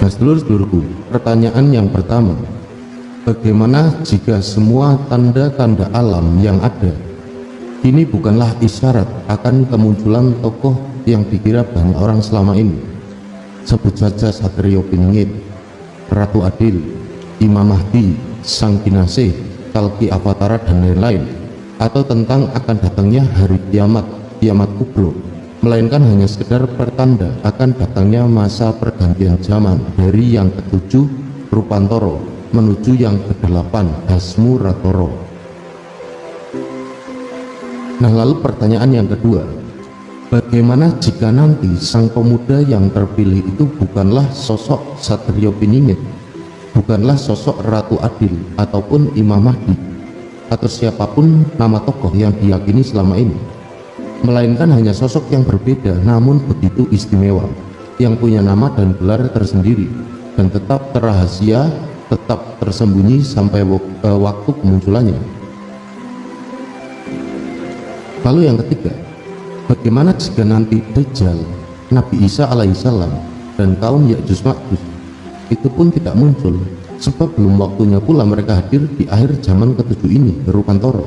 Nah, sedulur-sedulurku, pertanyaan yang pertama, bagaimana jika semua tanda-tanda alam yang ada ini bukanlah isyarat akan kemunculan tokoh yang dikira banyak orang selama ini? Sebut saja Satrio Piningit, Ratu Adil, Imam Mahdi, Sang Kinasih, Kalki Avatara, dan lain-lain, atau tentang akan datangnya hari kiamat, kiamat kubro, melainkan hanya sekedar pertanda akan datangnya masa pergantian zaman dari yang ketujuh Rupantoro menuju yang kedelapan Hasmu Ratoro. Nah, lalu pertanyaan yang kedua, bagaimana jika nanti sang pemuda yang terpilih itu bukanlah sosok Satrio Piningit, bukanlah sosok Ratu Adil ataupun Imam Mahdi atau siapapun nama tokoh yang diyakini selama ini, melainkan hanya sosok yang berbeda namun begitu istimewa, yang punya nama dan gelar tersendiri dan tetap terrahasia, tetap tersembunyi sampai waktu kemunculannya. Lalu yang ketiga, bagaimana jika nanti Dajjal, Nabi Isa alaihissalam, dan kaum Ya'juj Ma'juj itu pun tidak muncul, sebab belum waktunya pula mereka hadir di akhir zaman ketujuh ini, Rupantoro.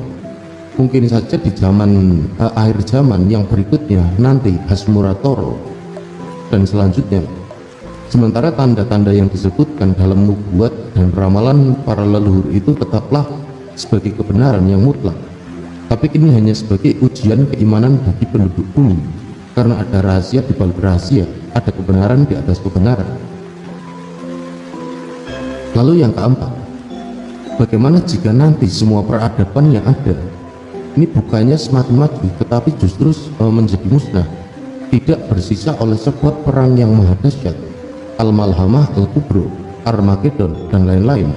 Mungkin saja di zaman akhir zaman yang berikutnya nanti Hasmuratoro dan selanjutnya. Sementara tanda-tanda yang disebutkan dalam nubuat dan ramalan para leluhur itu tetaplah sebagai kebenaran yang mutlak, tapi kini hanya sebagai ujian keimanan bagi penduduk bumi, karena ada rahasia di balik rahasia, ada kebenaran di atas kebenaran. Lalu yang keempat, bagaimana jika nanti semua peradaban yang ada ini bukannya semakin maju tetapi justru menjadi musnah, tidak bersisa oleh sebab perang yang maha dahsyat, Al-Malhamah, Al-Kubro, Armageddon, dan lain-lain,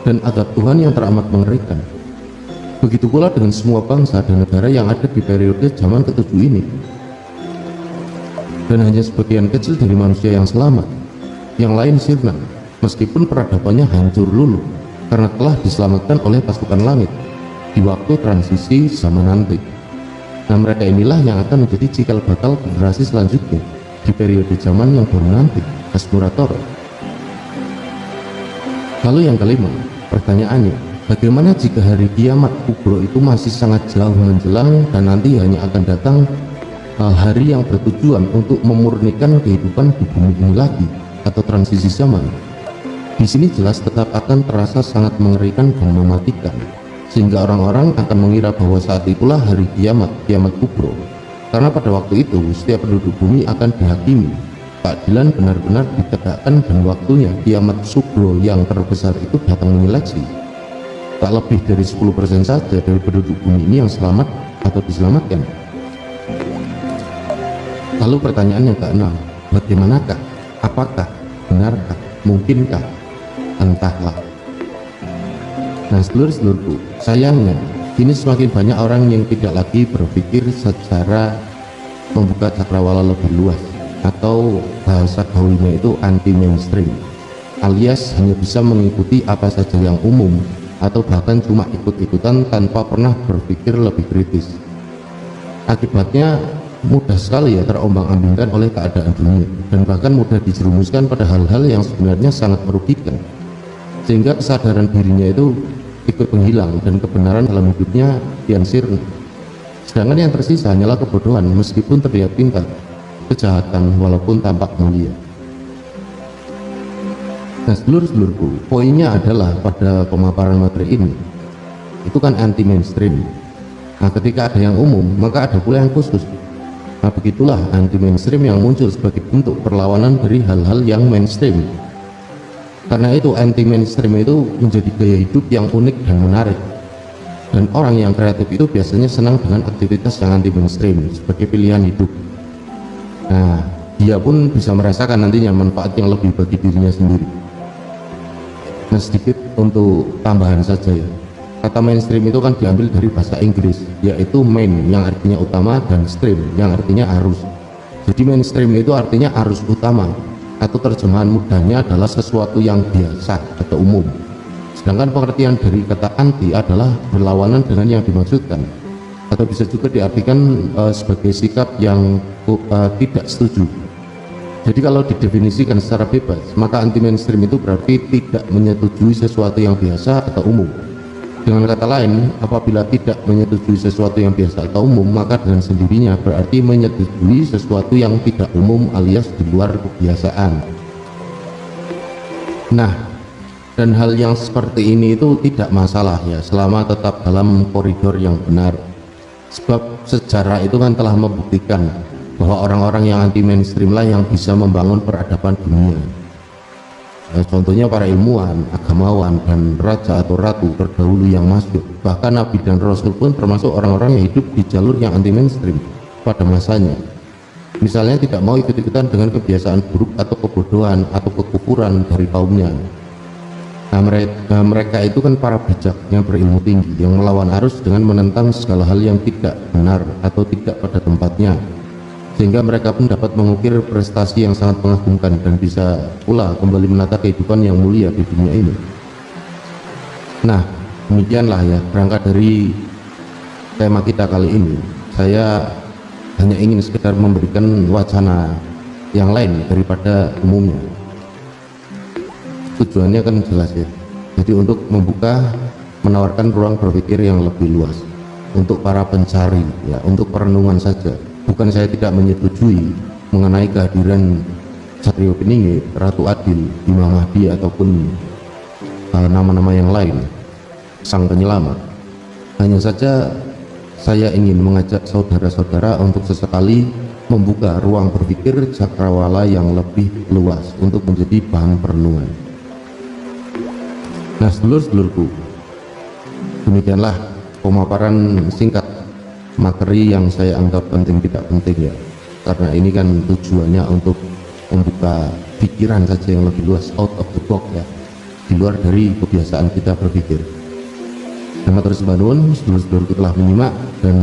dan azab Tuhan yang teramat mengerikan. Begitu pula dengan semua bangsa dan negara yang ada di periode zaman ketujuh ini, dan hanya sebagian kecil dari manusia yang selamat, yang lain sirna, meskipun peradabannya hancur luluh karena telah diselamatkan oleh pasukan langit di waktu transisi zaman nanti. Nah, mereka inilah yang akan menjadi cikal bakal generasi selanjutnya di periode zaman yang baru nanti, Hasmuratoro. Lalu yang kelima, pertanyaannya, bagaimana jika hari kiamat kubro itu masih sangat jauh menjelang dan nanti hanya akan datang hari yang bertujuan untuk memurnikan kehidupan di bumi ini lagi, atau transisi zaman? Di sini jelas tetap akan terasa sangat mengerikan dan mematikan, sehingga orang-orang akan mengira bahwa saat itulah hari kiamat, kiamat kubro, karena pada waktu itu setiap penduduk bumi akan dihakimi, keadilan benar-benar ditegakkan, dan waktunya kiamat subro yang terbesar itu datang menyeleksi. Tak lebih dari 10% saja dari penduduk bumi ini yang selamat atau diselamatkan. Lalu pertanyaan yang keenam, bagaimanakah, apakah, benarkah, mungkinkah? Entahlah. Nah, sedulur-sedulurku, sayangnya kini semakin banyak orang yang tidak lagi berpikir secara membuka cakrawala lebih luas, atau bahasa gaulnya itu anti mainstream, alias hanya bisa mengikuti apa saja yang umum, atau bahkan cuma ikut-ikutan tanpa pernah berpikir lebih kritis. Akibatnya mudah sekali ya terombang-ambingkan oleh keadaan dunia, dan bahkan mudah dijerumuskan pada hal-hal yang sebenarnya sangat merugikan, sehingga kesadaran dirinya itu ikut menghilang dan kebenaran dalam hidupnya kian sirna. Sedangkan yang tersisa hanyalah kebodohan meskipun terlihat pintar, kejahatan walaupun tampak mulia. Nah, sedulur-sedulurku, poinnya adalah pada pemaparan materi ini itu kan anti mainstream. Nah, ketika ada yang umum maka ada pula yang khusus. Nah, begitulah anti mainstream yang muncul sebagai bentuk perlawanan dari hal-hal yang mainstream. Karena itu anti mainstream itu menjadi gaya hidup yang unik dan menarik, dan orang yang kreatif itu biasanya senang dengan aktivitas yang anti mainstream sebagai pilihan hidup. Nah, dia pun bisa merasakan nantinya manfaat yang lebih bagi dirinya sendiri. Nah, sedikit untuk tambahan saja ya, kata mainstream itu kan diambil dari bahasa Inggris, yaitu main yang artinya utama dan stream yang artinya arus. Jadi mainstream itu artinya arus utama, atau terjemahan mudahnya adalah sesuatu yang biasa atau umum. Sedangkan pengertian dari kata anti adalah berlawanan dengan yang dimaksudkan, atau bisa juga diartikan sebagai sikap yang tidak setuju. Jadi kalau didefinisikan secara bebas, maka anti mainstream itu berarti tidak menyetujui sesuatu yang biasa atau umum. Dengan kata lain, apabila tidak menyetujui sesuatu yang biasa atau umum, maka dengan sendirinya berarti menyetujui sesuatu yang tidak umum alias di luar kebiasaan. Nah, dan hal yang seperti ini itu tidak masalah ya, selama tetap dalam koridor yang benar. Sebab sejarah itu kan telah membuktikan bahwa orang-orang yang anti mainstream lah yang bisa membangun peradaban dunia. Contohnya para ilmuwan, agamawan, dan raja atau ratu terdahulu yang masuk. Bahkan Nabi dan Rasul pun termasuk orang-orang yang hidup di jalur yang anti mainstream pada masanya. Misalnya tidak mau ikut-ikutan dengan kebiasaan buruk atau kebodohan atau kekufuran dari kaumnya. Nah, mereka itu kan para bijak yang berilmu tinggi yang melawan arus dengan menentang segala hal yang tidak benar atau tidak pada tempatnya, sehingga mereka pun dapat mengukir prestasi yang sangat mengagumkan dan bisa pula kembali menata kehidupan yang mulia di dunia ini. Nah, demikianlah ya, berangkat dari tema kita kali ini, saya hanya ingin sekedar memberikan wacana yang lain daripada umumnya. Tujuannya kan jelas ya, jadi untuk membuka, menawarkan ruang berpikir yang lebih luas untuk para pencari ya, untuk perenungan saja. Bukan saya tidak menyetujui mengenai kehadiran Satrio Piningit, Ratu Adil, Imam Mahdi ataupun nama-nama yang lain, sang penyelamat. Hanya saja saya ingin mengajak saudara-saudara untuk sesekali membuka ruang berpikir cakrawala yang lebih luas untuk menjadi bahan perenungan. Nah, sedulur-sedulurku, demikianlah pemaparan singkat materi yang saya anggap penting tidak penting ya, karena ini kan tujuannya untuk membuka pikiran saja yang lebih luas, out of the box ya, di luar dari kebiasaan kita berpikir. Terima kasih sedulur-sedulurku telah menyimak, dan